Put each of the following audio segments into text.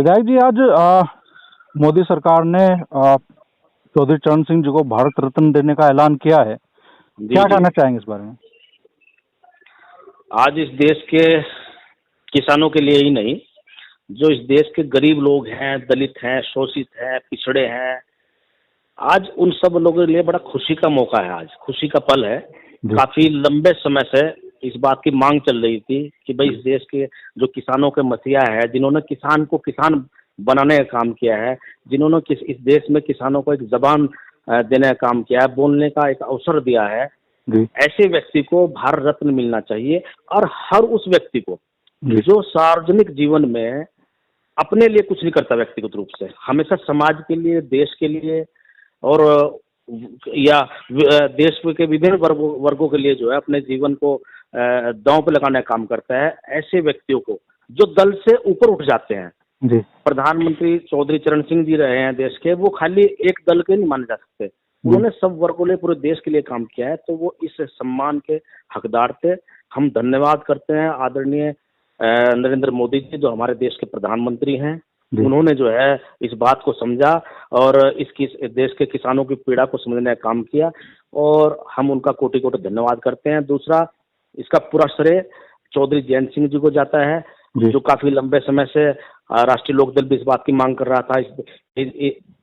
विधायक जी, आज मोदी सरकार ने चौधरी चरण सिंह जी को भारत रत्न देने का ऐलान किया है। जी क्या जी। कहना चाहेंगे इस बारे में? आज इस देश के किसानों के लिए ही नहीं, जो इस देश के गरीब लोग हैं, दलित हैं, शोषित हैं, पिछड़े हैं, आज उन सब लोगों के लिए बड़ा खुशी का मौका है। आज खुशी का पल है। जी। काफी लंबे समय से इस बात की मांग चल रही थी कि भाई इस देश के जो किसानों के मसीहा है, जिन्होंने किसान को किसान बनाने का काम किया है, जिन्होंने इस देश में किसानों को एक जबान देने का काम किया है, बोलने का एक अवसर दिया है, जी। ऐसे व्यक्ति को भारत रत्न मिलना चाहिए। और हर उस व्यक्ति को जी। जो सार्वजनिक जीवन में अपने लिए कुछ नहीं करता, व्यक्तिगत रूप से हमेशा समाज के लिए, देश के लिए और या देश के विभिन्न वर्गों के लिए जो है अपने जीवन को दांव पे लगाने का काम करता है, ऐसे व्यक्तियों को जो दल से ऊपर उठ जाते हैं। जी। प्रधानमंत्री चौधरी चरण सिंह जी रहे हैं देश के, वो खाली एक दल के नहीं माने जा सकते, उन्होंने सब वर्गों के पूरे देश के लिए काम किया है, तो वो इस सम्मान के हकदार थे। हम धन्यवाद करते हैं आदरणीय नरेंद्र मोदी जी, जो हमारे देश के प्रधानमंत्री हैं। उन्होंने जो है इस बात को समझा और इस देश के किसानों की पीड़ा को समझने का काम किया, और हम उनका कोटि कोटि धन्यवाद करते हैं। दूसरा, इसका पूरा श्रेय चौधरी जयंत सिंह जी को जाता है, जो काफी लंबे समय से राष्ट्रीय लोकदल भी इस बात की मांग कर रहा था।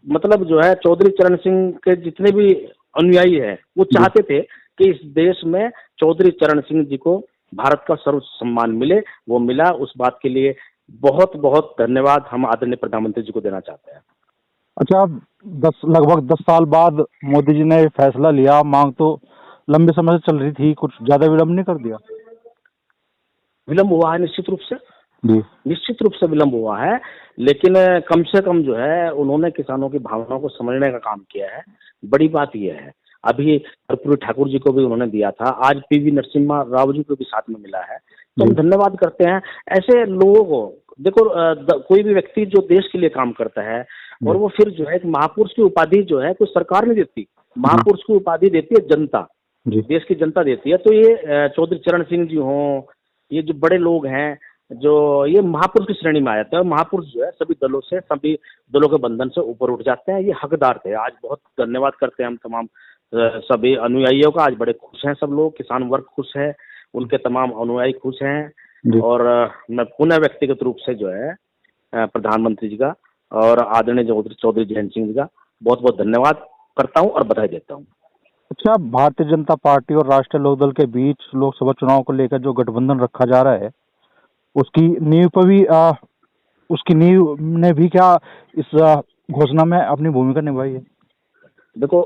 मतलब जो है चौधरी चरण सिंह के जितने भी अनुयायी हैं, वो चाहते थे कि इस देश में चौधरी चरण सिंह जी को भारत का सर्वोच्च सम्मान मिले। वो मिला, उस बात के लिए बहुत बहुत धन्यवाद हम आदरणीय प्रधानमंत्री जी को देना चाहते हैं। अच्छा, लगभग 10 साल बाद मोदी जी ने फैसला लिया। मांग तो लंबे समय से चल रही थी, कुछ ज्यादा विलम्ब नहीं कर दिया? विलम्ब हुआ है निश्चित रूप से, निश्चित रूप से विलम्ब हुआ है, लेकिन कम से कम जो है उन्होंने किसानों की भावनाओं को समझने का काम किया है। बड़ी बात यह है, अभी कर्पूरी ठाकुर जी को भी उन्होंने दिया था, आज पीवी नरसिम्हा राव जी को भी साथ में मिला है, तो हम धन्यवाद करते हैं ऐसे लोगों को। देखो, कोई भी व्यक्ति जो देश के लिए काम करता है और वो फिर जो है एक महापुरुष की उपाधि जो है कोई सरकार नहीं देती, महापुरुष की उपाधि देती है जनता, देश की जनता देती है। तो ये चौधरी चरण सिंह जी हों, ये जो बड़े लोग हैं, जो ये महापुरुष की श्रेणी में आ जाते हैं, और महापुरुष जो है सभी दलों के बंधन से ऊपर उठ जाते हैं, ये हकदार थे। आज बहुत धन्यवाद करते हैं हम तमाम सभी अनुयायियों का। आज बड़े खुश हैं सब लोग, किसान वर्ग खुश है, उनके तमाम अनुयायी खुश हैं, और मैं पुनः व्यक्तिगत रूप से जो है प्रधानमंत्री जी का और आदरणीय चौधरी जयंत सिंह जी का बहुत बहुत धन्यवाद करता हूं और बधाई देता हूं। अच्छा, भारतीय जनता पार्टी और राष्ट्रीय लोकदल के बीच लोकसभा चुनाव को लेकर जो गठबंधन रखा जा रहा है, उसकी नींव पर भी उसकी नींव ने भी क्या इस घोषणा में अपनी भूमिका निभाई है? देखो,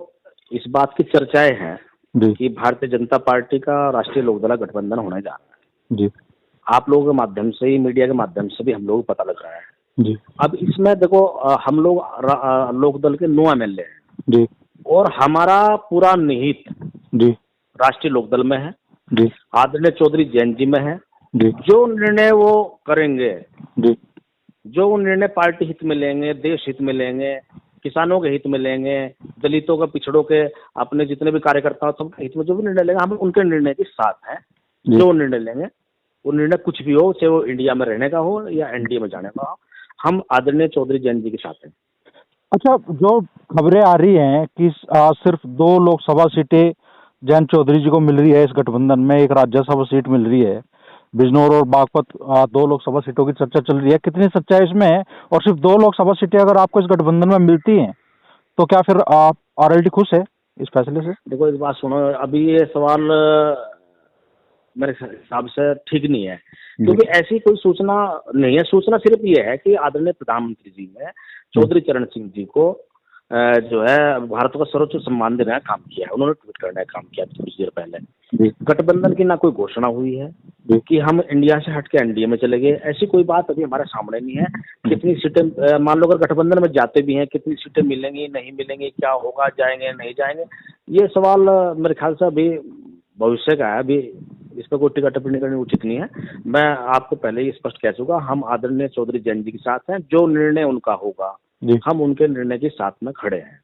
इस बात की चर्चाएं हैं कि भारतीय जनता पार्टी का राष्ट्रीय लोकदल गठबंधन होने जा रहा है जी। आप लोगों के माध्यम से ही, मीडिया के माध्यम से भी हम लोग पता लग रहा है जी। अब इसमें देखो, हम लोग लोकदल के 9 MLA हैं जी, और हमारा पूरा निहित जी राष्ट्रीय लोकदल में है जी, आदरणीय चौधरी जयंत जी में है जी। जो निर्णय वो करेंगे जी, जो निर्णय पार्टी हित में लेंगे, देश हित में लेंगे, किसानों के हित में लेंगे, दलितों के, पिछड़ों के, अपने जितने भी कार्यकर्ता सबके हित में जो भी निर्णय लेंगे, हम उनके निर्णय के साथ हैं। जो निर्णय लेंगे, वो निर्णय कुछ भी हो, चाहे वो इंडिया में रहने का हो या एनडीए में जाने का हो, हम आदरणीय चौधरी जयंत जी के साथ हैं। अच्छा, जो खबरें आ रही हैं कि सिर्फ 2 लोकसभा सीटें जयंत चौधरी जी को मिल रही है इस गठबंधन में, एक राज्यसभा सीट मिल रही है, बिजनौर और बागपत 2 लोकसभा सीटों की चर्चा चल रही है, कितनी सच्चाई इसमें है? और सिर्फ 2 लोकसभा सीटें अगर आपको इस गठबंधन में मिलती हैं, तो क्या फिर आप आरएलडी खुश है इस फैसले से? देखो, इस बात सुनो, अभी ये सवाल मेरे हिसाब से ठीक नहीं है, क्योंकि ऐसी कोई सूचना नहीं है। सूचना सिर्फ ये है कि आदरणीय प्रधानमंत्री जी ने चौधरी चरण सिंह जी को जो है भारत का सर्वोच्च सम्मान देने का काम किया है, उन्होंने ट्वीट करने का काम किया कुछ देर पहले। गठबंधन की ना कोई घोषणा हुई है कि हम इंडिया से हट के एनडीए में चले गए, ऐसी कोई बात अभी हमारे सामने नहीं है। कितनी सीटें, मान लो अगर गठबंधन में जाते भी हैं, कितनी सीटें मिलेंगी, नहीं मिलेंगी, क्या होगा, जाएंगे नहीं जाएंगे, ये सवाल मेरे ख्याल से अभी भविष्य का है। अभी इस पर कोई टिप्पणी टिप्पणी करनी उचित नहीं है। मैं आपको पहले ही स्पष्ट कह चुका, हम आदरणीय चौधरी जयंत जी के साथ हैं, जो निर्णय उनका होगा हम उनके निर्णय के साथ में खड़े हैं।